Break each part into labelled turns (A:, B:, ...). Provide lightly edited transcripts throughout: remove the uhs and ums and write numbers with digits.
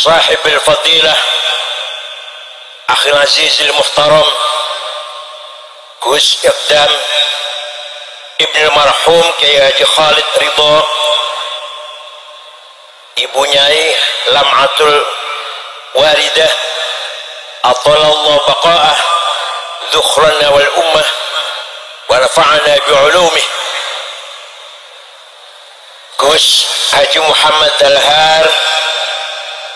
A: صاحب الفضيلة أخي العزيز المحترم Gus Iqdam Ibn Marhum Kiai Haji Khalid Ridho, Ibu Nyai Lam'atul Waridah Atalallahu baqa'ah dzukhrana wal ummah wa nafa'ana bi'ulumih, Gus Haji Muhammad Dalhar,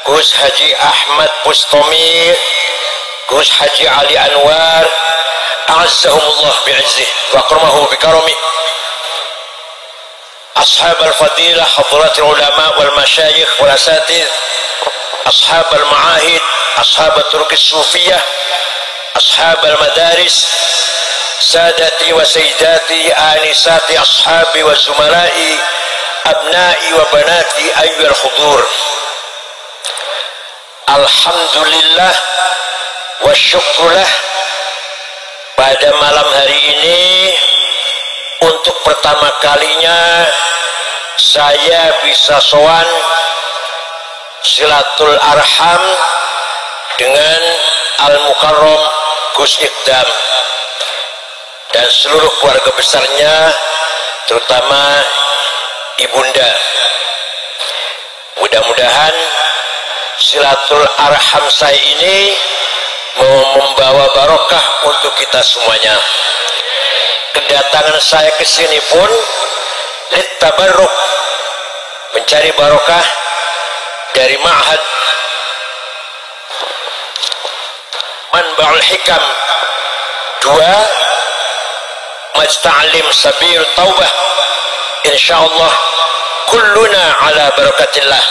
A: Gus Haji Ahmad Bustami, Gus Haji Ali Anwar, a'azzahumullah bi'izzih wa akramahu bikaramih, ashab al-fadilah hadratil ulama wal masyayikh wal asatidh, ashab al-ma'ahid, ashab al-turk as-sufiyah, ashab al-madaris, sadati wa sayyidati, anisati ashabi wa zumalai, abnai wa banati ayyuhal hudur. Alhamdulillah wa syukurlah, pada malam hari ini untuk pertama kalinya saya bisa sowan silatul arham dengan Al-Mukarram Gus Iqdam dan seluruh keluarga besarnya, terutama ibunda. Mudah-mudahan silatul arham saya ini membawa barokah untuk kita semuanya. Kedatangan saya ke sini pun littabarruk, mencari barokah dari Ma'had Manba'ul Hikam 2 Majta'alim Sabil Taubah. Insyaallah kulluna ala barakatillah,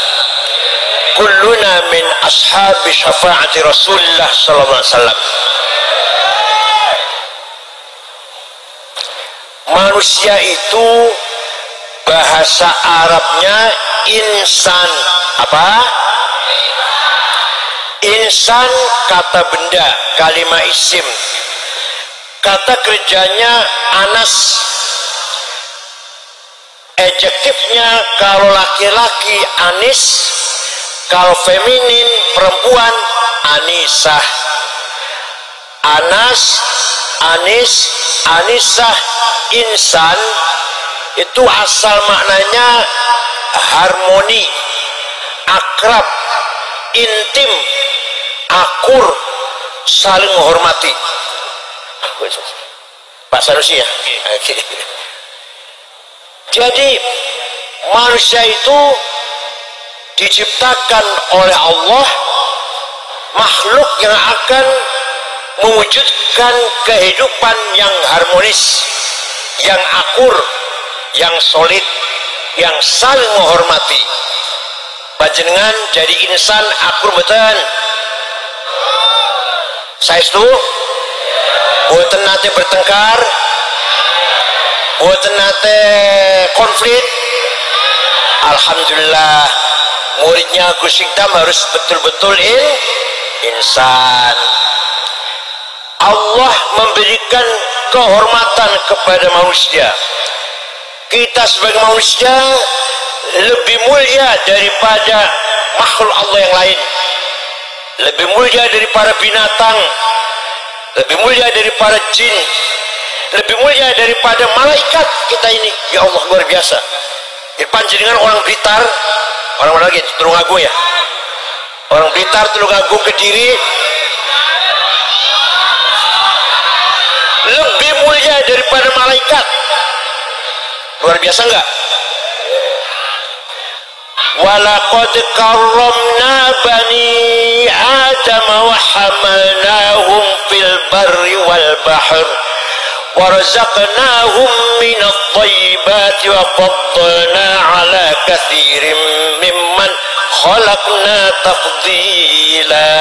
A: kulluna min ashabi syafaati Rasulullah sallallahu alaihi wasallam. Manusia itu bahasa Arabnya insan. Apa? Insan kata benda, kalimat isim. Kata kerjanya anas. Adjektifnya kalau laki-laki anis, kalau feminin perempuan anisah. Anas, anis, anisah, insan itu asal maknanya harmoni, akrab, intim, akur, saling menghormati. Pak Sanusi ya? Okay. Jadi manusia itu diciptakan oleh Allah makhluk yang akan mewujudkan kehidupan yang harmonis, yang akur, yang solid, yang saling menghormati. Panjenengan jadi insan akur betul. Saya itu buatan nate bertengkar, buatan nate konflik. Alhamdulillah, muridnya Gus Iqdam harus betul-betul insan. Allah memberikan kehormatan kepada manusia. Kita sebagai manusia lebih mulia daripada makhluk Allah yang lain, lebih mulia daripada binatang, lebih mulia daripada jin, lebih mulia daripada malaikat kita ini. Ya Allah, luar biasa. Panjenengan orang Blitar, orang mana lagi? Tulungagung ya? Orang Blitar, Tulungagung, Kediri, lebih mulia daripada malaikat. Luar biasa enggak? Walaqad karramna bani Adam wa hamalnahum fil barri wal bahr warzaqnahum minat thayyibati wa faddalna ala katsirin mimman khalaqna tafdila.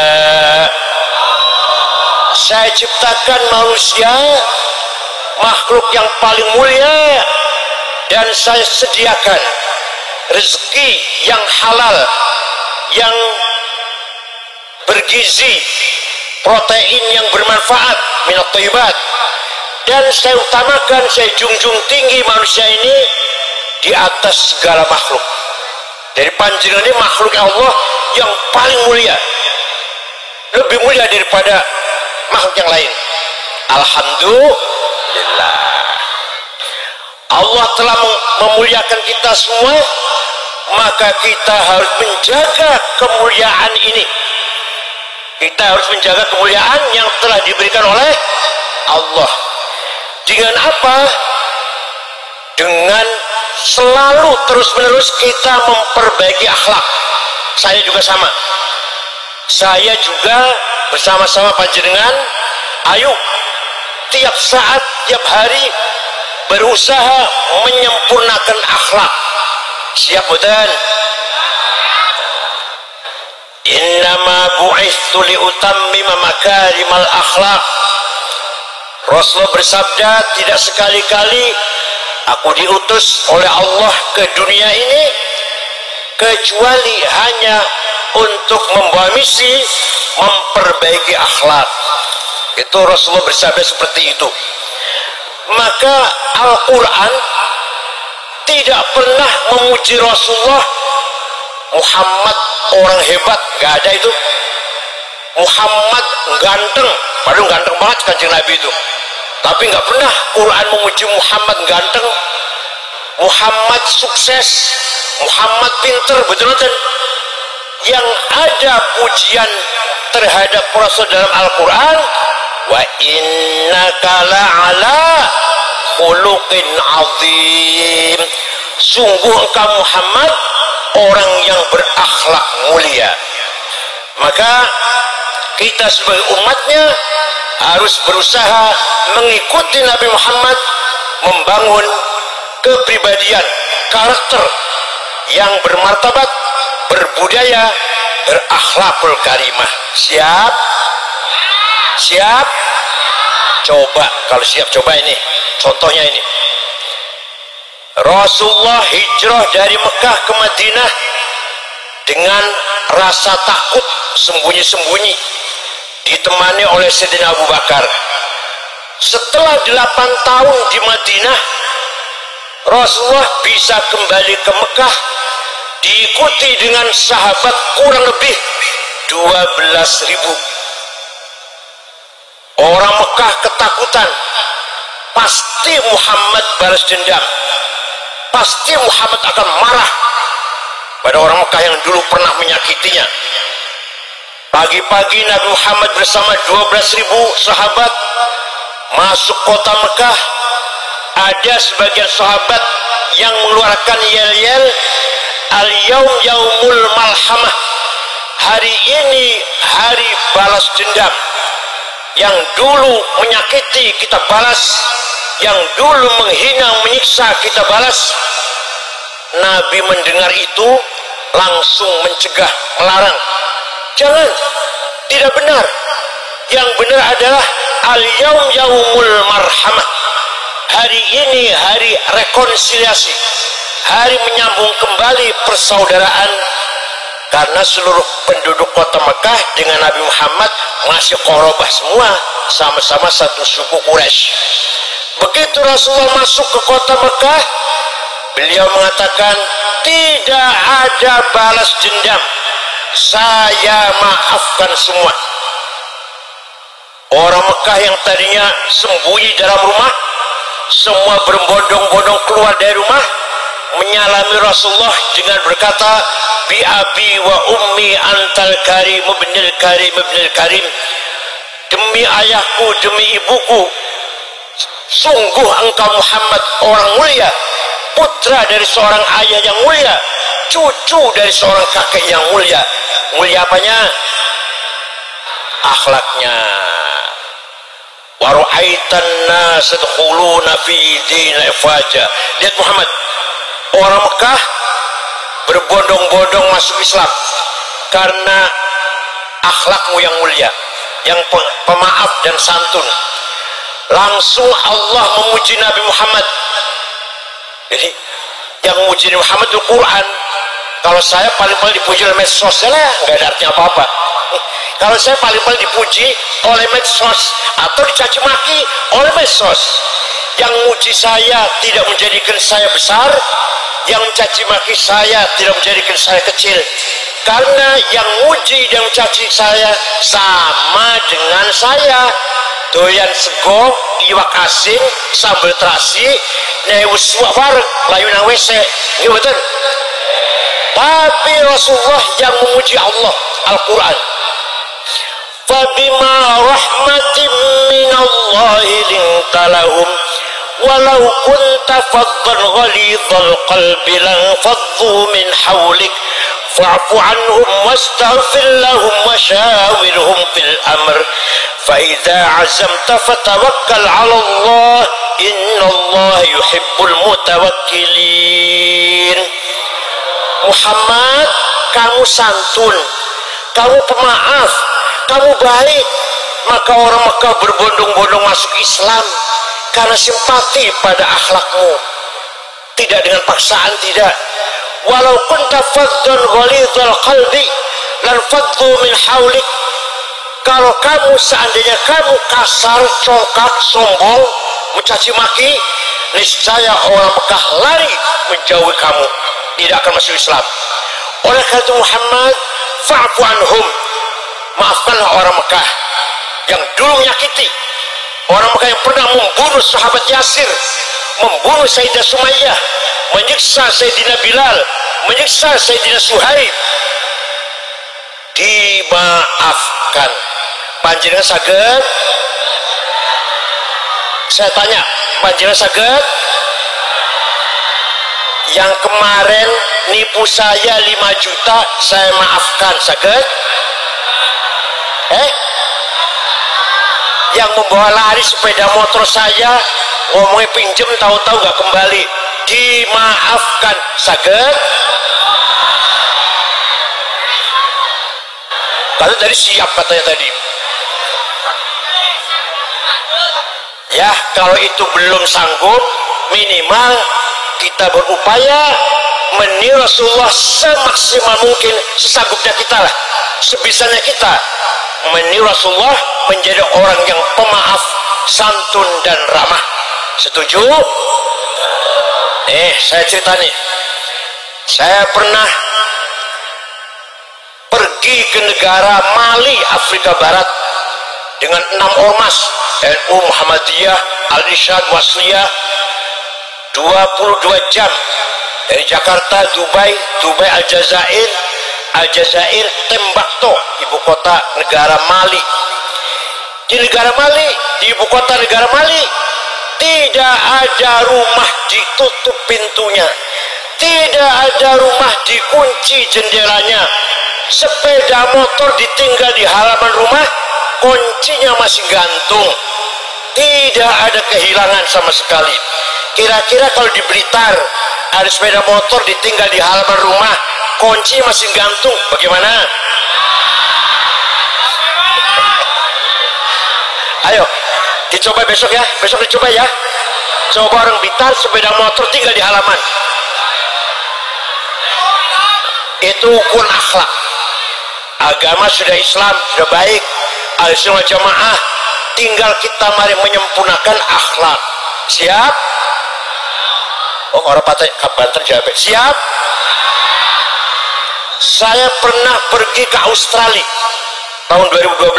A: Saya ciptakan manusia makhluk yang paling mulia, dan saya sediakan rezeki yang halal, yang bergizi, protein yang bermanfaat, minat thayyibat. Dan saya utamakan, saya junjung tinggi manusia ini di atas segala makhluk. Dari panjenengan ini makhluk Allah yang paling mulia, lebih mulia daripada makhluk yang lain. Alhamdulillah, Allah telah memuliakan kita semua, maka kita harus menjaga kemuliaan ini. Kita harus menjaga kemuliaan yang telah diberikan oleh Allah. Dengan apa? Dengan selalu terus-menerus kita memperbaiki akhlak. Saya juga sama. Saya juga bersama-sama panjenengan, ayo tiap saat, tiap hari berusaha menyempurnakan akhlak. Siap betul? Innama bu'ithu liutammima makarimal akhlak. Rasulullah bersabda, tidak sekali-kali aku diutus oleh Allah ke dunia ini kecuali hanya untuk membawa misi memperbaiki akhlak. Itu Rasulullah bersabda seperti itu. Maka Al-Quran tidak pernah memuji Rasulullah, Muhammad orang hebat, nggak ada itu. Muhammad ganteng, padahal ganteng banget Kanjeng Nabi itu, tapi nggak pernah Quran memuji Muhammad ganteng, Muhammad sukses, Muhammad pinter, betul-betul. Yang ada pujian terhadap Rasul dalam Al-Quran, wa innaka la'ala khuluqin azim, sungguh engkau Muhammad orang yang berakhlak mulia. Maka kita sebagai umatnya harus berusaha mengikuti Nabi Muhammad, membangun kepribadian, karakter yang bermartabat, berbudaya, berakhlakul karimah. Siap? Siap? Coba, kalau siap coba ini contohnya ini. Rasulullah hijrah dari Mekah ke Madinah dengan rasa takut, sembunyi-sembunyi, ditemani oleh Sayyidina Abu Bakar. Setelah 8 tahun di Madinah, Rasulullah bisa kembali ke Mekah diikuti dengan sahabat kurang lebih 12.000. Orang Mekah ketakutan, pasti Muhammad balas dendam, pasti Muhammad akan marah pada orang Mekah yang dulu pernah menyakitinya. Pagi-pagi Nabi Muhammad bersama 12.000 sahabat masuk kota Mekah. Ada sebagian sahabat yang mengeluarkan yel-yel, al-yaum yaumul malhamah, hari ini hari balas dendam. Yang dulu menyakiti kita balas, yang dulu menghina menyiksa kita balas. Nabi mendengar itu langsung mencegah, melarang. Jangan, tidak benar. Yang benar adalah al-yaum yaumul marhamah, hari ini hari rekonsiliasi, hari menyambung kembali persaudaraan. Karena seluruh penduduk kota Mekah dengan Nabi Muhammad masih qorobah semua, sama-sama satu suku Quraisy. Begitu Rasulullah masuk ke kota Mekah, beliau mengatakan, tidak ada balas dendam, saya maafkan semua. Orang Mekah yang tadinya sembunyi dalam rumah, semua berbondong-bondong keluar dari rumah, menyalami Rasulullah dengan berkata, bi abi wa ummi antal karim ibnil karim ibnil karim, demi ayahku, demi ibuku, sungguh engkau Muhammad orang mulia, putra dari seorang ayah yang mulia, cucu dari seorang kakek yang mulia. Mulia apanya? Akhlaknya. Wa ra'aitan nas yadkhuluna fi din afwaja. Lihat Muhammad, orang Mekah berbondong-bondong masuk Islam karena akhlakmu yang mulia, yang pemaaf dan santun. Langsung Allah memuji Nabi Muhammad. Jadi yang memuji Nabi Muhammad itu Quran. Kalau saya paling-paling dipuji oleh medsos, ya nggak ada artinya apa-apa. Kalau saya paling-paling dipuji oleh medsos atau dicaci maki oleh medsos, yang muji saya tidak menjadikan saya besar, yang mencaci maki saya tidak menjadikan saya kecil. karena yang muji dan mencaci saya sama dengan saya. Doyan sego, iwak asin, sambal terasi, newus wareg, layu nang WC. Nggih betul. Tapi Rasulullah yang memuji Allah, Al-Quran. Fabima rahmatin minallahi linta lahum walau kunta faddan ghalidhal qalbi lan faddu min hawlik fa'fu anhum wastaghfir lahum washawirhum fil amr fa idza azamta fatawakkal 'ala Allah innallaha yuhibbul mutawakkilin. Muhammad, kamu santun, kamu pemaaf, kamu baik, maka orang Mekah berbondong-bondong masuk Islam karena simpati pada akhlakmu, tidak dengan paksaan, tidak. Walau kunta faddan ghalidhal qalbi lan faddu min haulik. Kalau kamu seandainya kamu kasar, congkak, sombong, mencaci maki, niscaya orang Mekah lari menjauhi kamu, tidak akan masuk Islam. Oleh karena itu Muhammad, fa'fu anhum, maafkanlah orang Mekah yang dulu menyakiti, orang Mekah yang pernah membunuh sahabat Yasir, membunuh Sayyidah Sumayyah, menyiksa Sayyidina Bilal, menyiksa Sayyidina Suhaib. Dimaafkan. Panjenengan saged? Saya tanya, panjenengan saged? Yang kemarin nipu saya 5 juta, saya maafkan, saged? Yang membawa lari sepeda motor saya, ngomongnya pinjem, tahu-tahu gak kembali, dimaafkan, saged? Kata tadi siap, katanya tadi. Ya, kalau itu belum sanggup, minimal kita berupaya meniru Rasulullah semaksimal mungkin, sesanggupnya kita lah, sebisanya kita meniru Rasulullah menjadi orang yang pemaaf, santun dan ramah. Setuju? Saya cerita nih, saya pernah pergi ke negara Mali, Afrika Barat dengan 6 ormas NU, Muhammadiyah, Al-Irsyad, Wasliyah, 22 jam dari Jakarta, Dubai, Aljazair, Tembakto, ibu kota negara Mali. Di negara Mali, di ibu kota negara Mali, tidak ada rumah ditutup pintunya, tidak ada rumah dikunci jendelanya, sepeda motor ditinggal di halaman rumah, kuncinya masih gantung, tidak ada kehilangan sama sekali. Kira-kira kalau di Blitar ada sepeda motor ditinggal di halaman rumah, kunci masih gantung, bagaimana? Ayo dicoba besok ya, besok dicoba ya. Coba orang Blitar sepeda motor tinggal di halaman. Itu ukuran akhlak. Agama sudah Islam, sudah baik, Ahlussunnah Jamaah, tinggal kita mari menyempurnakan akhlak. Siap? Oh, orang Banten jawab siap. Saya pernah pergi ke Australia tahun 2012.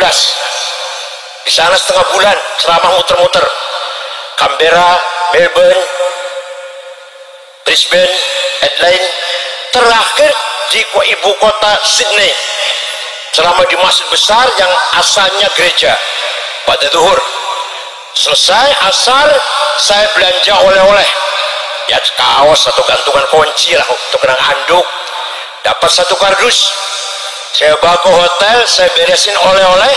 A: Di sana setengah bulan ceramah muter-muter, Canberra, Melbourne, Brisbane, Adelaide, terakhir di ibu kota Sydney, ceramah di masjid besar yang asalnya gereja. Pada zuhur selesai asar, saya belanja oleh-oleh, ya kaos atau gantungan kunci lah untuk kenang anduk, dapat 1 kardus, saya bawa ke hotel, saya beresin oleh-oleh.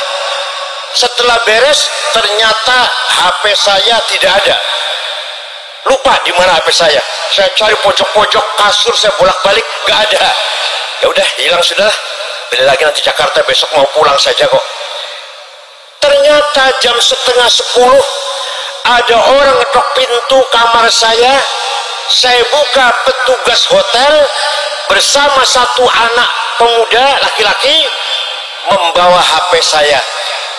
A: Setelah beres ternyata HP saya tidak ada, lupa di mana HP saya. Saya cari pojok-pojok kasur, saya bolak-balik, gak ada. Ya udah, hilang sudah, beli lagi nanti Jakarta, besok mau pulang saja kok. Ternyata jam setengah 10 ada orang ngetok pintu kamar saya buka, petugas hotel bersama 1 anak pemuda laki-laki membawa HP saya.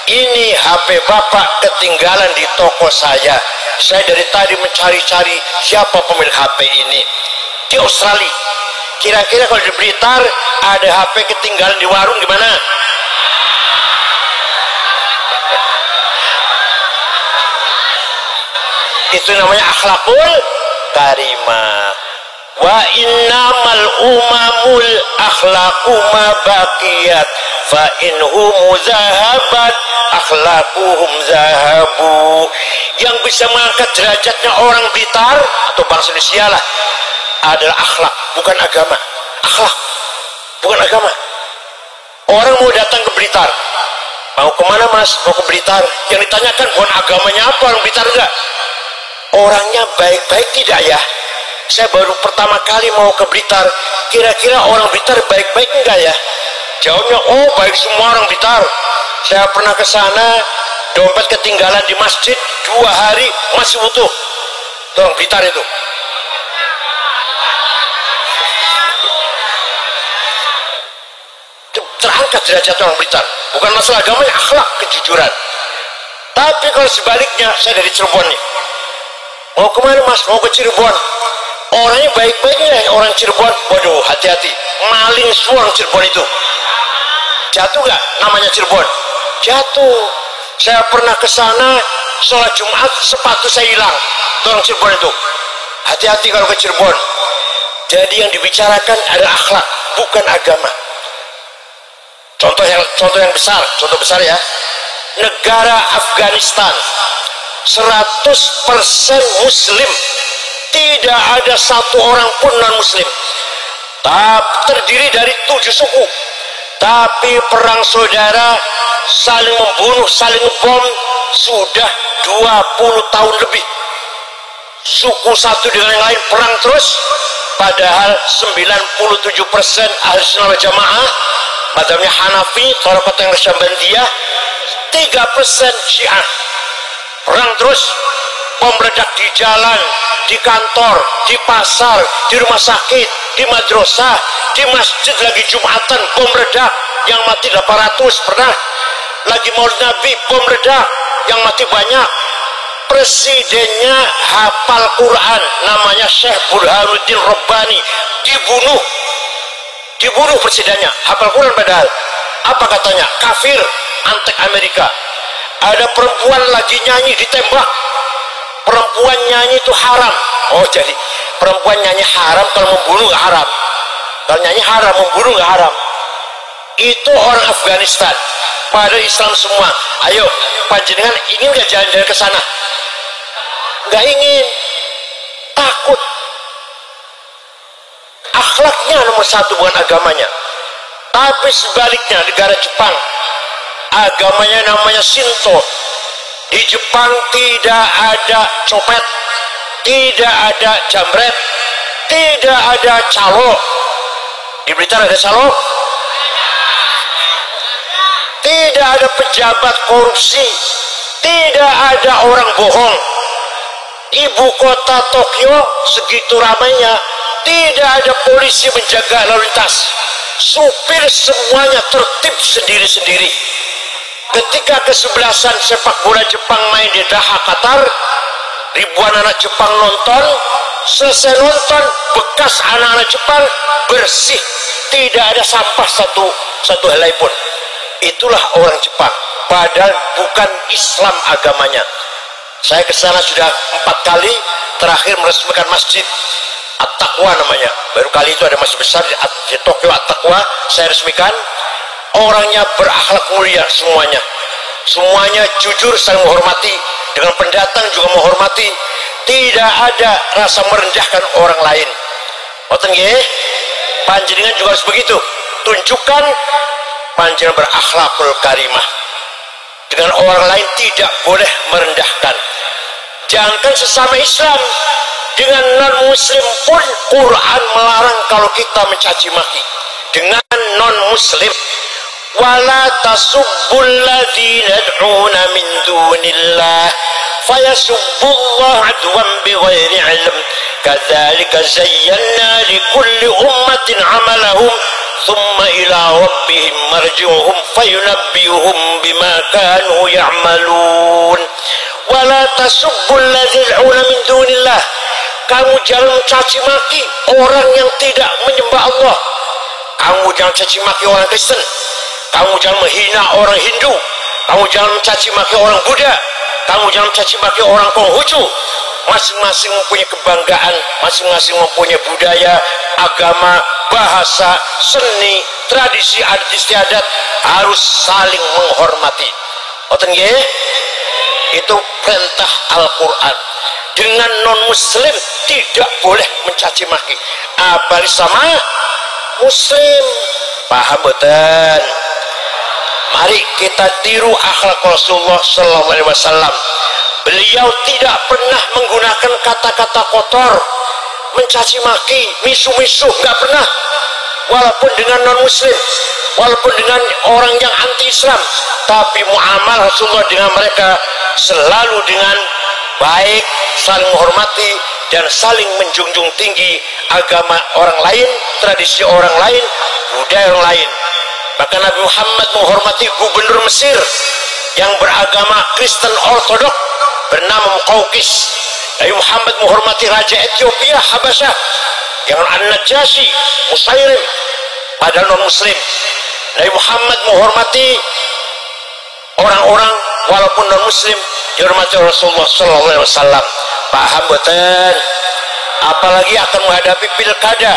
A: Ini HP bapak ketinggalan di toko saya. Saya dari tadi mencari-cari siapa pemilik HP ini. Di Australia Kira-kira kalau di Blitar ada HP ketinggalan di warung gimana? Itu namanya akhlakul karimah. Wa innamal umamul akhlaqu ma baqiyat fa inhum zahabat akhlaquhum zahabu. Yang bisa mengangkat derajatnya orang Blitar atau bangsa Indonesia lah adalah akhlak, bukan agama. Akhlak, bukan agama. Orang mau datang ke Blitar, mau kemana mas? Mau ke Blitar. Yang ditanyakan bukan agamanya apa, orang Blitar enggak. Orangnya baik-baik tidak ya? Saya baru pertama kali mau ke Blitar, kira-kira orang Blitar baik-baik enggak ya? Jawabnya, oh baik semua orang Blitar. Saya pernah ke sana, dompet ketinggalan di masjid 2 hari masih utuh. Orang Blitar itu. Terangkat derajat orang Blitar. Bukan masalah agamanya, akhlak, kejujuran. Tapi kalau sebaliknya, saya dari Cirebon nih. Mau kemana mas? Mau ke Cirebon. Orangnya baik-baiknya orang Cirebon. Waduh, hati-hati. Maling semua orang Cirebon itu. Jatuh gak namanya Cirebon? Jatuh. Saya pernah ke sana, sholat Jumat, sepatu saya hilang. Orang Cirebon itu. Hati-hati kalau ke Cirebon. Jadi yang dibicarakan adalah akhlak, bukan agama. Contoh yang besar, contoh besar ya. Negara Afghanistan 100% muslim, tidak ada satu orang pun non muslim, terdiri dari 7 suku, tapi perang saudara, saling membunuh, saling ngebom sudah 20 tahun lebih. Suku satu dengan yang lain perang terus, padahal 97% ahli sunnah wal jamaah, madhabnya Hanafi, Thaqafat yang Syambandiyah, 3% Syiah. Perang terus, bom meledak di jalan, di kantor, di pasar, di rumah sakit, di madrasah, di masjid lagi Jumatan, bom meledak, yang mati 800 pernah. Lagi Maulid Nabi, bom meledak, yang mati banyak. Presidennya hafal Quran, namanya Syekh Burhanuddin Rabbani, dibunuh presidennya, hafal Quran padahal. Apa katanya? Kafir, antek Amerika. Ada perempuan lagi nyanyi, ditembak. Perempuan nyanyi itu haram. Oh, jadi perempuan nyanyi haram, kalau membunuh gak haram. Kalau nyanyi haram, membunuh gak haram. Itu orang Afghanistan. Padahal Islam semua. Ayo, panjenengan ingin gak jalan-jalan ke sana? Gak ingin. Takut. Akhlaknya nomor 1, bukan agamanya. Tapi sebaliknya, negara Jepang, agamanya namanya Shinto. Di Jepang tidak ada copet, tidak ada jambret, tidak ada calo. Di Blitar ada calo? Tidak ada pejabat korupsi, tidak ada orang bohong. Ibu kota Tokyo segitu ramainya, tidak ada polisi menjaga lalu lintas. Supir semuanya tertib sendiri-sendiri. Ketika kesebelasan sepak bola Jepang main di Doha, Qatar, ribuan anak Jepang nonton. Selesai nonton, bekas anak-anak Jepang bersih, tidak ada sampah satu helai pun. Itulah orang Jepang, padahal bukan Islam agamanya. Saya ke sana sudah 4 kali, terakhir meresmikan masjid At-Taqwa namanya. Baru kali itu ada masjid besar di Tokyo, At-Taqwa, saya resmikan. Orangnya berakhlak mulia semuanya. Semuanya jujur, saling menghormati. Dengan pendatang juga menghormati. Tidak ada rasa merendahkan orang lain. Ngoten nggih? Panjenengan juga harus begitu. Tunjukkan panjenengan berakhlakul karimah. Dengan orang lain tidak boleh merendahkan. Jangankan sesama Islam, dengan non muslim pun Quran melarang kalau kita mencaci maki. Dengan non muslim, wala tasubbul ladzina yad'una min dunillah fayasubbullaha adwan bighairi ilm kadzalika zayyana likulli ummatin 'amalahum thumma ila rabbihim marji'uhum fayunabbi'uhum bima kanu ya'malun. Wala tasubbul ladzina yad'una min dunillah, kamu jangan caci maki orang yang tidak menyembah Allah, kamu jangan caci maki orang Kristen, kamu jangan menghina orang Hindu, kamu jangan mencaci maki orang Buddha, kamu jangan mencaci maki orang Konghucu. Masing-masing mempunyai kebanggaan, masing-masing mempunyai budaya, agama, bahasa, seni, tradisi, adat istiadat, harus saling menghormati. Oten nggih? Itu perintah Al-Quran. Dengan non-muslim tidak boleh mencaci maki, apalagi sama muslim. Paham betul? Mari kita tiru akhlak Rasulullah sallallahu alaihi wasallam. Beliau tidak pernah menggunakan kata-kata kotor, mencaci maki, misu-misu, nggak pernah. Walaupun dengan non-muslim, walaupun dengan orang yang anti-Islam, tapi muamalah Rasulullah dengan mereka selalu dengan baik, saling menghormati dan saling menjunjung tinggi agama orang lain, tradisi orang lain, budaya orang lain. Maka Nabi Muhammad menghormati gubernur Mesir yang beragama Kristen Ortodok bernama Muqawqis. Nabi Muhammad menghormati Raja Ethiopia Habasyah yang An-Najasyi Musairim, padahal non-muslim. Nabi Muhammad menghormati orang-orang walaupun non-muslim, dihormati Rasulullah SAW. Paham betul? Apalagi akan menghadapi pilkada,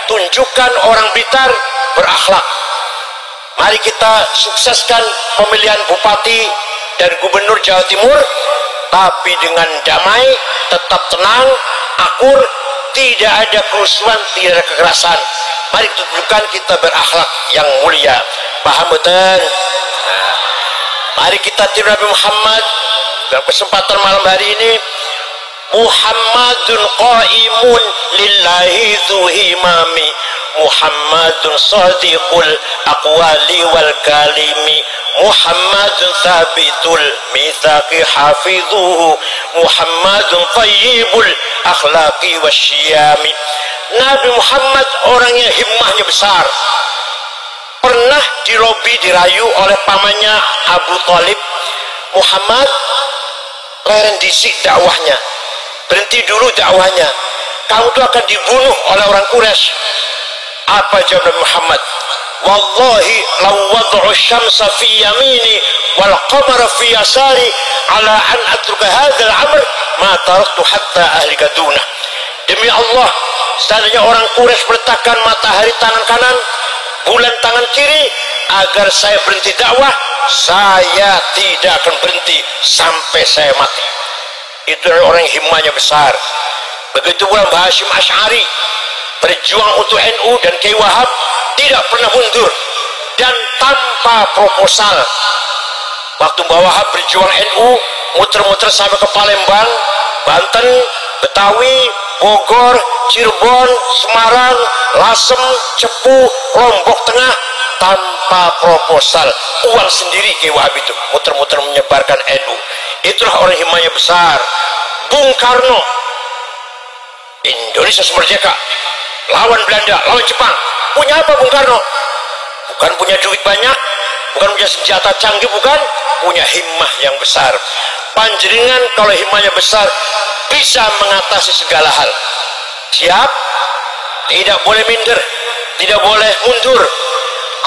A: tunjukkan orang Blitar berakhlak. Mari kita sukseskan pemilihan bupati dan gubernur Jawa Timur, tapi dengan damai, tetap tenang, akur, tidak ada kerusuhan, tidak ada kekerasan. Mari kita tunjukkan kita berakhlak yang mulia. Paham betul? Nah, mari kita tiru Nabi Muhammad dalam kesempatan malam hari ini. Muhammadun qaimun lillahi zuhimami, Muhammadun sadiqul aqwali wal kalimi, Muhammadun sabitul mitsaqi hafidhuhu, Muhammadun tayyibul akhlaqi wasyiyami. Nabi Muhammad orangnya himmahnya besar. Pernah dilobi, dirayu oleh pamannya Abu Thalib, Muhammad leren disik dakwahnya, berhenti dulu dakwahnya, kamu tuh akan dibunuh oleh orang Quraisy. Apa jawab Nabi Muhammad? Wallahi law wad'u syamsa fi yamini wal qamara fi yasari ala an atruka hadzal amr ma taraktu hatta ahlika dunah. Demi Allah, seandainya orang Quraisy meletakkan matahari tangan kanan, bulan tangan kiri, agar saya berhenti dakwah, saya tidak akan berhenti sampai saya mati. Itu adalah orang yang himmahnya besar. Begitu pula Mbah Hasyim Asy'ari, berjuang untuk NU dan Kiai Wahab, tidak pernah mundur dan tanpa proposal. Waktu Mbah Wahab berjuang NU, muter-muter sampai ke Palembang, Banten, Betawi, Bogor, Cirebon, Semarang, Lasem, Cepu, Lombok Tengah, tanpa proposal, uang sendiri Kiai Wahab itu muter-muter menyebarkan NU. Itulah orang himmahnya besar. Bung Karno, Indonesia merdeka, lawan Belanda, lawan Jepang, punya apa Bung Karno? Bukan punya duit banyak, bukan punya senjata canggih, bukan, punya himmah yang besar. Panjenengan kalau himmahnya besar bisa mengatasi segala hal. Siap? Tidak boleh minder, tidak boleh mundur.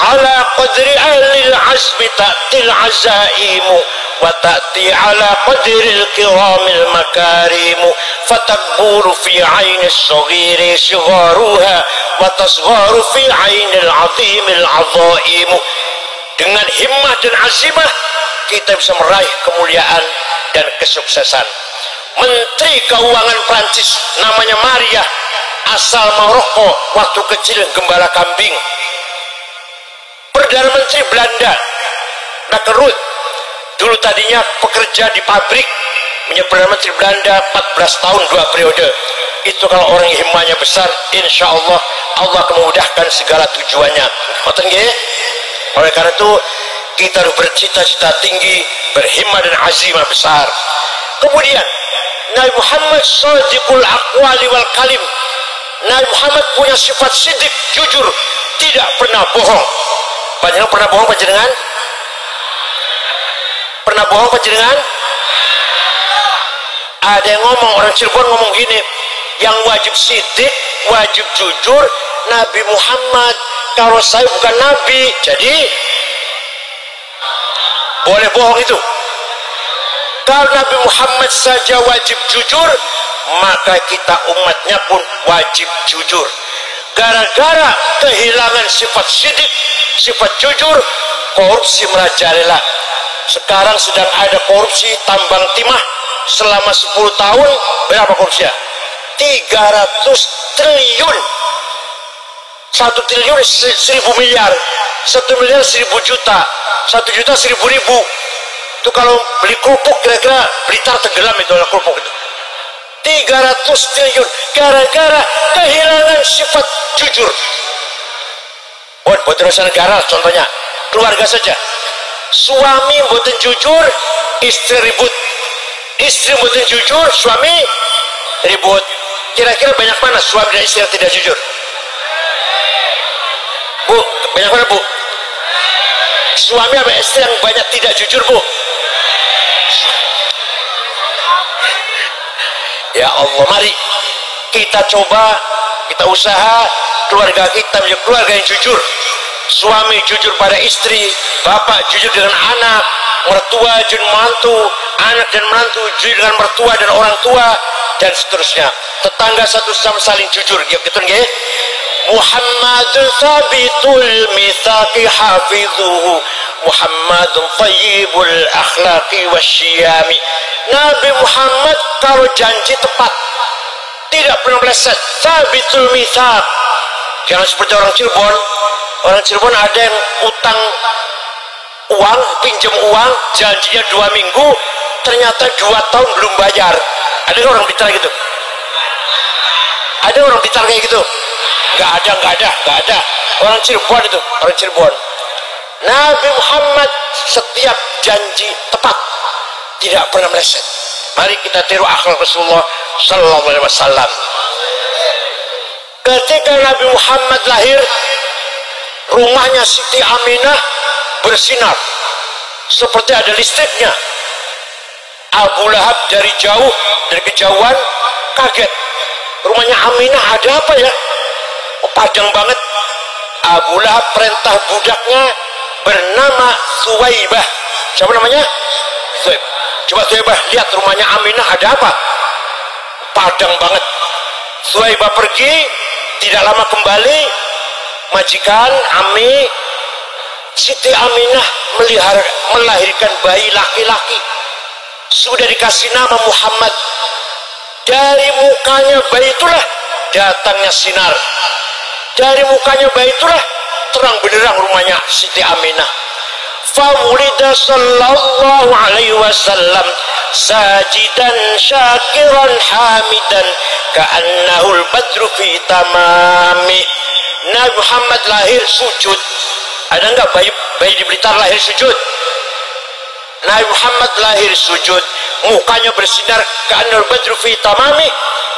A: Ala qadri alil azmi ta'til azaimu wa ta'ti ala qadril kiramil makarimu fatakburu fi ainis saghiri sigharuha wa tasgharu fi ainil azimil azaimu. Dengan himmah dan azimah kita bisa meraih kemuliaan dan kesuksesan. Menteri Keuangan Prancis namanya Maria, asal Maroko, waktu kecil gembala kambing. Perdana Menteri Belanda Nakerud, dulu tadinya pekerja di pabrik, menjadi Perdana Menteri Belanda 14 tahun 2 periode. Itu kalau orang yang himmahnya besar, insya Allah Allah akan memudahkan segala tujuannya. Ngoten nggih? Oleh karena itu kita harus bercita-cita tinggi, berhimmah dan azimah besar. Kemudian Nabi Muhammad shadiqul aqwali wal kalim. Nabi Muhammad punya sifat sidik, jujur, tidak pernah bohong. Panjenengan pernah bohong panjenengan? Pernah bohong panjenengan? Ada yang ngomong, orang Cirebon ngomong gini, yang wajib sidik, wajib jujur Nabi Muhammad. Kalau saya bukan Nabi, jadi boleh bohong itu. Kalau Nabi Muhammad saja wajib jujur, maka kita umatnya pun wajib jujur. Gara-gara kehilangan sifat sidik, sifat jujur, korupsi merajalela. Sekarang sedang ada korupsi tambang timah selama 10 tahun. Berapa korupsinya? 300 triliun. 1 triliun 1000 miliar, 1 miliar 1000 juta, 1 juta 1000 ribu. Itu kalau beli kerupuk kira-kira Blitar tenggelam itu lah kerupuk itu. 300 triliun gara-gara kehilangan sifat jujur. Buat urusan negara contohnya, keluarga saja. Suami mboten jujur, istri ribut. Istri mboten jujur, suami ribut. Kira-kira banyak mana suami dan istri yang tidak jujur? Bu, banyak mana bu? Suami sama istri yang banyak tidak jujur bu? Ya Allah, mari kita coba, kita usaha keluarga kita menjadi keluarga yang jujur. Suami jujur pada istri, bapak jujur dengan anak, mertua jujur menantu, anak dan menantu jujur dengan mertua dan orang tua, dan seterusnya. Tetangga satu sama saling jujur, gitu nggih? Muhammadun sabitul mitsaqi hafizuhu, Muhammadun thayyibul akhlaqi wasyiyami. Nabi Muhammad kalau janji tepat, tidak pernah meleset. Sabitul mitsaq. Jangan seperti orang Cirebon. Orang Cirebon ada yang utang uang, pinjam uang, janjinya 2 minggu, ternyata 2 tahun belum bayar. Ada orang Blitar gitu? Ada orang Blitar kayak gitu? Nggak ada. Orang Cirebon itu, orang Cirebon. Nabi Muhammad setiap janji tepat, tidak pernah meleset. Mari kita tiru akhlak Rasulullah sallallahu alaihi wasallam. Ketika Nabi Muhammad lahir, rumahnya Siti Aminah bersinar seperti ada listriknya. Abu Lahab dari jauh, dari kejauhan kaget. Rumahnya Aminah ada apa ya? Oh, padang banget. Abu Lahab perintah budaknya bernama Suwaibah. Siapa namanya? Suwaibah. Coba Suwaibah lihat rumahnya Aminah ada apa? Padang banget. Suwaibah pergi, tidak lama kembali, majikan Ami Siti Aminah melahirkan bayi laki-laki. Sudah dikasih nama Muhammad. Dari mukanya bayi itulah datangnya sinar. Dari mukanya bayi itulah terang benderang rumahnya Siti Aminah. Famulida sallallahu alaihi wasallam sajidan syakiran hamidan ka'annahul badru fi tamami. Nabi Muhammad lahir sujud. Ada enggak bayi di Blitar lahir sujud? Nabi Muhammad lahir sujud, mukanya bersinar ka'annahul badru fi tamami,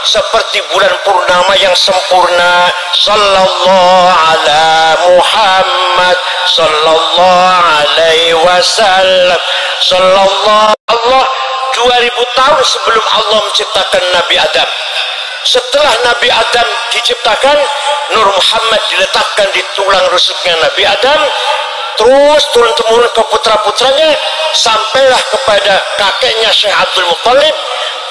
A: seperti bulan purnama yang sempurna. Sallallahu ala Muhammad sallallahu alaihi wasallam. Sallallahu Allah 2000 tahun sebelum Allah menciptakan Nabi Adam. Setelah Nabi Adam diciptakan, Nur Muhammad diletakkan di tulang rusuknya Nabi Adam, terus turun-temurun ke putra-putranya, sampailah kepada kakeknya Syekh Abdul Muttalib,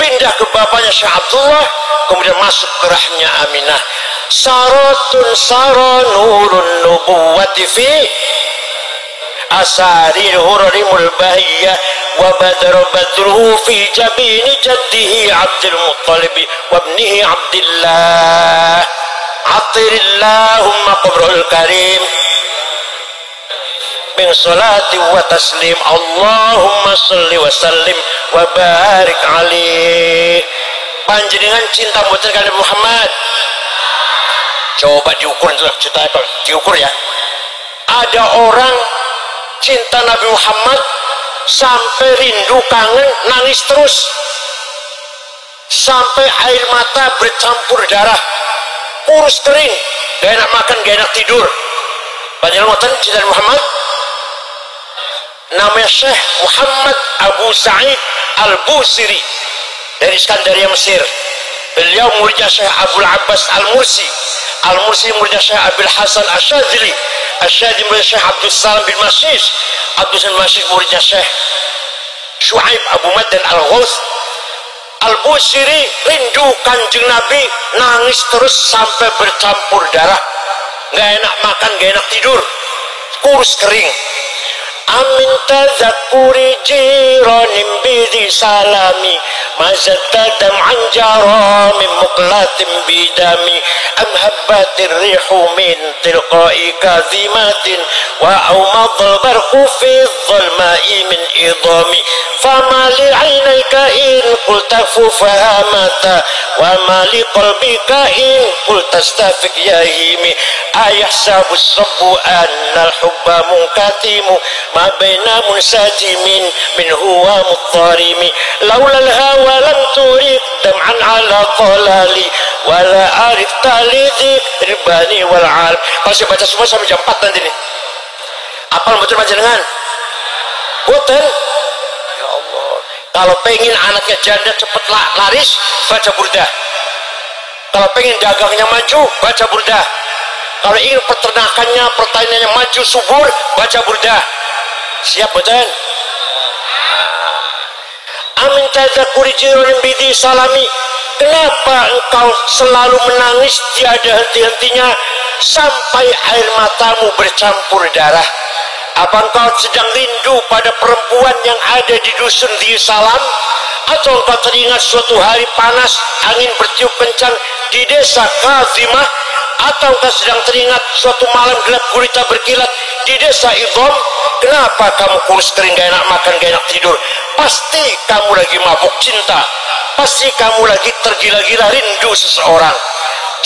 A: pindah ke bapaknya Syekh Abdullah, kemudian masuk ke rahimnya Aminah. Saratun sara nurun nubuwati fi asari hurimul bahiyah wa badruhu fi jabini jaddihi Abdul Muttalib wa ibnihi Abdillah. Atirillahumma qabrul karim min salati wa taslim. Allahumma salli wa sallim wa barik alaih. Panjenengan cinta mboten ka Nabi Muhammad? Coba diukur, diukur ya. Ada orang cinta Nabi Muhammad sampai rindu, kangen, nangis terus, sampai air mata bercampur darah, kurus kering, gak enak makan, gak enak tidur. Panjenengan mboten cinta Nabi Muhammad? Namanya Syekh Muhammad Abu Sa'id Al-Busiri dari Iskandaria Mesir. Beliau muridnya Syekh Abdul Abbas Al-Mursi. Al-Mursi muridnya Syekh Abil Hasan Asyadzili. Asyadzili muridnya Syekh Abdul Salam bin Masis. Abdul Salam bin Masis muridnya Syekh Syuaib Abu Madan Al-Ghaus. Al-Busiri rindu kanjeng Nabi, nangis terus sampai bercampur darah, nggak enak makan, nggak enak tidur, kurus kering. Amin tazakuri jiranim bidi salami mazatadam anjara min muqlatim bidami am habbatir rihu min tilqai kazimatin wa awmadul barqu fi dhalma'i min idami fama li aynayka in qulta fufahamata wa ma li qalbika in qulta stafik yahimi ayahsabu sabbu annal hubba munkatimu ma baina munsajimin min huwa muttarimi laulal hawa lam turik dam'an ala qalali wala arif talidhi ribani wal alam. Kalau saya baca semua sampai jam 4 nanti nih. Apal betul panjenengan? Boten. Ya Allah. Kalau pengen anaknya janda cepat laris, baca burdah. Kalau pengen dagangnya maju, baca burdah. Kalau ingin peternakannya, pertaniannya maju subur, baca burdah. Siap betul? Amin tadzakuri jironin bidi salami. Kenapa engkau selalu menangis tiada henti-hentinya sampai air matamu bercampur darah? Apa engkau sedang rindu pada perempuan yang ada di dusun di Salam? Atau engkau teringat suatu hari panas, angin bertiup kencang di desa Kazimah? Atau engkau sedang teringat suatu malam gelap gulita berkilat di desa Idham? Kenapa kamu kurus kering, gak enak makan, gak enak tidur? Pasti kamu lagi mabuk cinta, pasti kamu lagi tergila-gila rindu seseorang.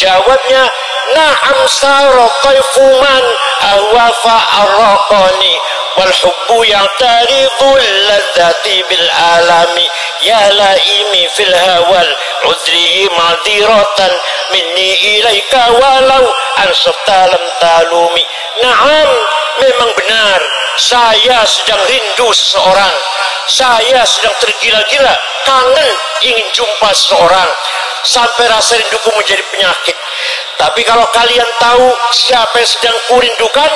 A: Jawabnya, na'am sara taifuman ahwafa arraqani wal hubbu ya'taridul ladzati bil alami ya laimi fil hawal udri madiratan minni ilaika walau ansafta lam talumi. Na'am, memang benar, saya sedang rindu seseorang, saya sedang tergila-gila kangen ingin jumpa seseorang sampai rasa rinduku menjadi penyakit. Tapi kalau kalian tahu siapa yang sedang kurindukan,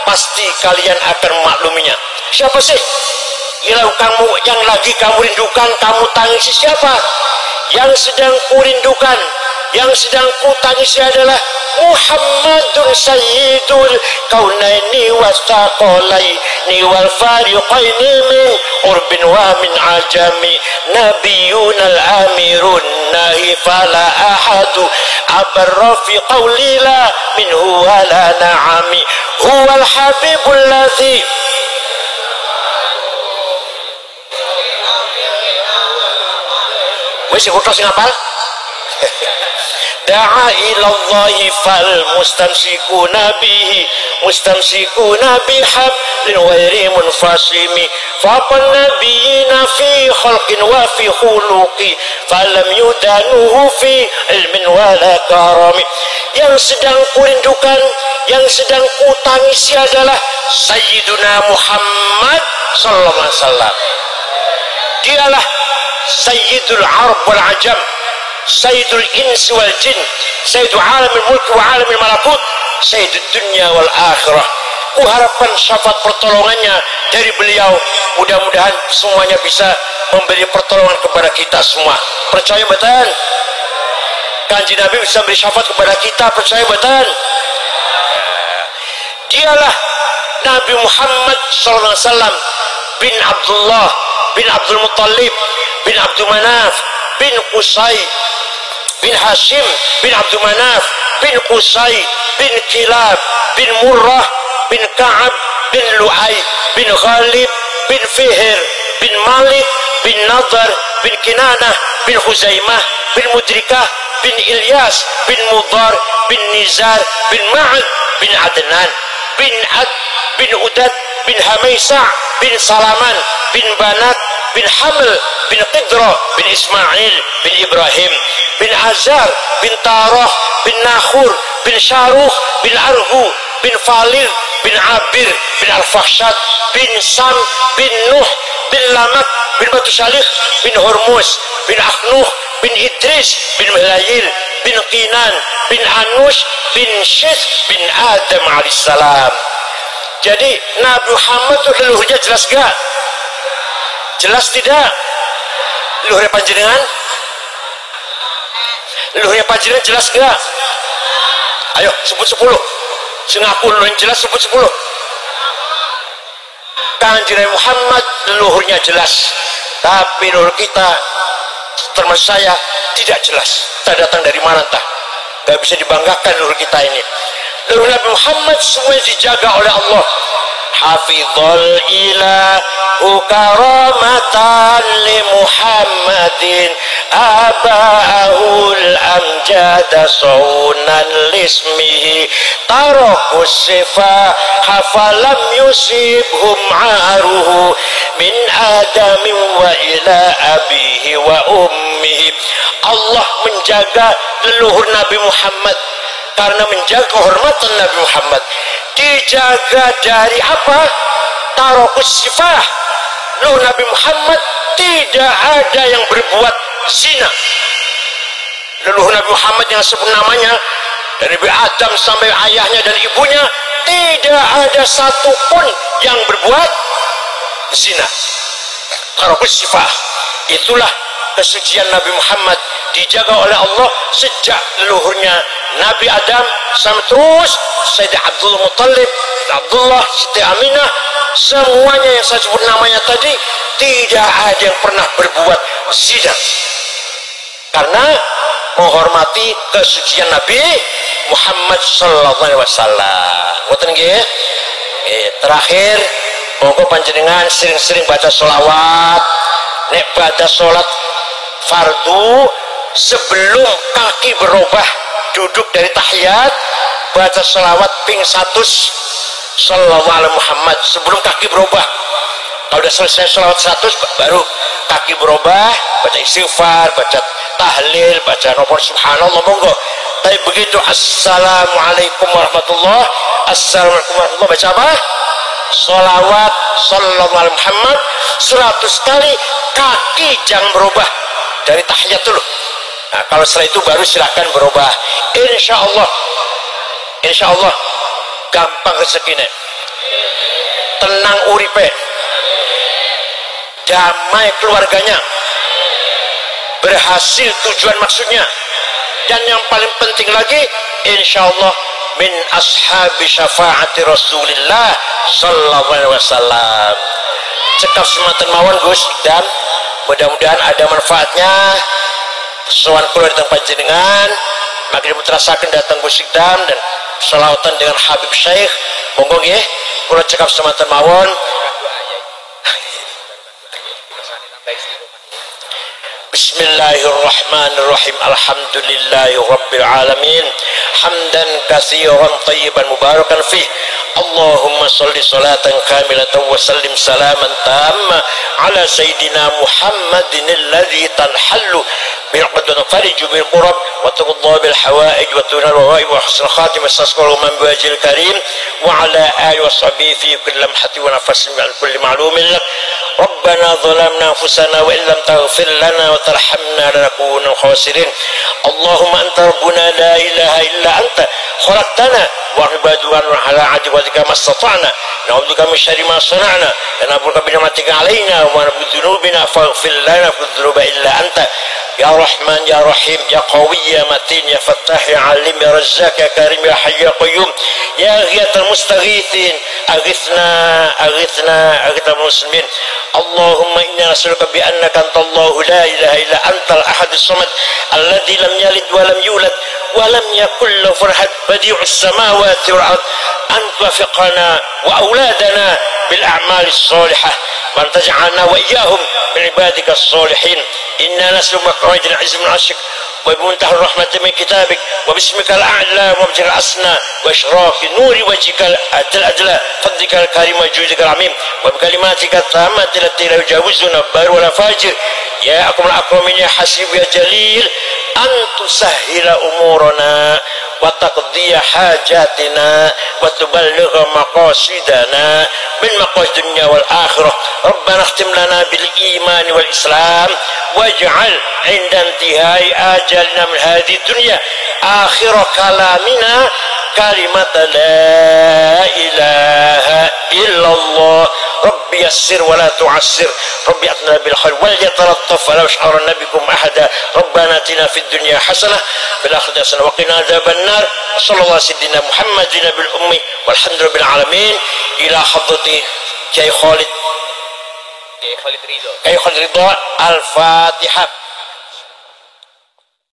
A: pasti kalian akan makluminya. Siapa sih yang lagi kamu rindukan, kamu tangisi siapa? Yang sedang kurindukan, yang sedang kutangisi adalah Muhammadun Sayyidul Kaunaini Wastaqalaini wal Fariqaini min Urbin wa min Ajami Nabiyun al-Amirun Nahi fala ahadu abarra fi qawlila minhu wala na'ami huwal habibul ladhi wis kudu sing apal da'a ilallahi fal mustamsikuna bihi mustamsikuna bihablin ghairi munfasimi faqan nabiyina fi khalqin wa fi khuluqi falam yudanuhu fi ilmin wala karami. Yang sedang kurindukan, yang sedang kutangisi adalah Sayyiduna Muhammad sallallahu alaihi wasallam. Dialah Sayyidul Arab wal Ajam, Sayyidul Insi wal Jin, Sayyidul Alamil Mulk wa Alamil Malakut, Sayyidul Dunya wal Akhirah. Kuharapkan syafaat pertolongannya dari beliau, mudah-mudahan semuanya bisa memberi pertolongan kepada kita semua. Percaya betul? Kanjeng Nabi bisa beri syafaat kepada kita, percaya betul? Dialah Nabi Muhammad SAW bin Abdullah bin Abdul Muttalib bin Abdul Manaf bin Qusay bin Hashim bin Abdul Manaf bin Qusay bin Kilab bin Murrah bin Ka'ab bin Lu'ay bin Ghalib bin Fihr bin Malik bin Nadar bin Kinanah bin Khuzaimah bin Mudrikah bin Ilyas bin Mudhar bin Nizar bin Ma'ad bin Adnan bin Ad bin Udad bin Hamaisa bin Salaman bin Banat bin Haml bin Qidra bin Ismail bin Ibrahim bin Azar bin Tarah bin Nakhur bin Syaruh bin Arhu bin Falil bin Abir bin Al-Fakhshad bin Sam bin Nuh bin Lamak bin Batu Salih bin Hormuz bin Akhnuh bin Idris bin Milayil bin Qinan bin Anush bin Syith bin Adam alaihissalam. Jadi Nabi Muhammad itu leluhurnya jelas gak? Jelas tidak? Leluhurnya panjenengan? Leluhurnya panjenengan jelas gak? Ayo sebut 10. Sengaku leluhurnya jelas, sebut 10. Kanjeng Muhammad leluhurnya jelas, tapi leluhur kita termasuk saya tidak jelas. Kita datang dari mana entah, gak bisa dibanggakan leluhur kita ini. Leluhur Nabi Muhammad semuanya dijaga oleh Allah. Hafizul ilahu karamatan li Muhammadin aba'ahul amjada saunan lismihi tarakus sifa hafalam yusibhum aruhu min adamin wa ila abihi wa ummihi. Allah menjaga leluhur Nabi Muhammad karena menjaga kehormatan Nabi Muhammad. Dijaga dari apa? Tarokus sifah. Leluhur Nabi Muhammad tidak ada yang berbuat zina. Leluhur Nabi Muhammad yang sebut namanya dari Nabi Adam sampai ayahnya dan ibunya, tidak ada satupun yang berbuat zina. Tarokus sifah. Itulah kesucian Nabi Muhammad, dijaga oleh Allah sejak leluhurnya Nabi Adam sampai terus Sayyidina Abdul Muttalib, Abdullah, Siti Aminah, semuanya yang saya sebut namanya tadi tidak ada yang pernah berbuat zina karena menghormati kesucian Nabi Muhammad sallallahu alaihi wasallam. Ngoten nggih. Terakhir monggo panjenengan sering-sering baca sholawat. Nek baca sholat fardu sebelum kaki berubah duduk dari tahiyat, baca sholawat ping 100 sallallahu alaihi Muhammad sebelum kaki berubah. Kalau udah selesai sholawat 100 baru kaki berubah, baca istighfar, baca tahlil, baca nomor subhanallah monggo. Tapi begitu assalamualaikum warahmatullah, assalamualaikum warahmatullah, baca apa? Sholawat sallallahu alaihi Muhammad 100 kali, kaki jangan berubah dari tahiyat dulu. Nah, kalau setelah itu baru silakan berubah. Insya Allah gampang rezekinya, tenang uripe, damai keluarganya, berhasil tujuan maksudnya, dan yang paling penting lagi insya Allah min ashabi syafaati Rasulillah sallallahu alaihi wasallam. Cekap semanten mawon Gus dan mudah-mudahan ada manfaatnya. Sowan kula datang panjenengan, makin muterasaken datang Gus Idam dan selawatan dengan Habib Syekh. Monggo nggih kula cekap semanten mawon. Bismillahirrahmanirrahim. Alhamdulillahi rabbil alamin. Hamdan katsiran tayyiban mubarakan fih. Allahumma salli salatan kamilatan wa sallim salaman tamma ala sayyidina Muhammadin alladhi tanhallu بالعقد ونفرج بالقرب وتقضى بالحوائج وتنال الروائب وحسن الخاتم واستسقى من بوجه الكريم وعلى آله وصحبه في كل لمحة ونفس عن كل معلوم لك. ربنا ظلمنا أنفسنا وإن لم تغفر لنا وترحمنا لنكون من الخاسرين. اللهم أنت ربنا لا إله إلا أنت خلقتنا وعبادنا على عهدك وذلك ما استطعنا نعوذ بك من شر ما صنعنا ونعوذ بك بنعمتك علينا ونعوذ بذنوبنا فاغفر لنا في الذنوب إلا أنت يا رحمن يا رحيم يا قوي يا متين يا فتاح يا عليم يا رزاق يا كريم يا حي يا قيوم يا غياث المستغيثين أغثنا أغثنا أغث المسلمين. اللهم إنا نسألك بأنك أنت الله لا إله إلا أنت الأحد الصمد الذي لم يلد ولم يولد ولم يكن له فرحة بديع السماوات والأرض أن توفقنا وأولادنا بالأعمال الصالحة وأن تجعلنا وإياهم من عبادك الصالحين. إنا نسألك مقعد العز من عرشك وبمنتهى الرحمة من كتابك وباسمك الأعلى ومجد الأسنى وإشراق نور وجهك الأدلى فضلك الكريم وجودك العميم وبكلماتك التامة التي لا يجاوزنا بار ولا فاجر يا أكرم الأكرمين يا حسيب يا جليل أن تسهل أمورنا وتقضي حاجاتنا وتبلغ مقاصدنا من مقاصد الدنيا والآخرة. ربنا اختم لنا بالإيمان والإسلام واجعل عند انتهاء آجالنا من هذه الدنيا آخر كلامنا كلمة لا إله إلا الله. ربي يسر ولا تعسر، ربي أتنا بالخير وليتلطف ولا يشعرن بكم أحدا. ربنا آتنا في الدنيا حسنة في الآخرة حسنة وقنا عذاب النار. صلى الله على سيدنا محمد نبي الأمي والحمد لله رب العالمين. إلى حضرة كي خالد رضا الفاتحة.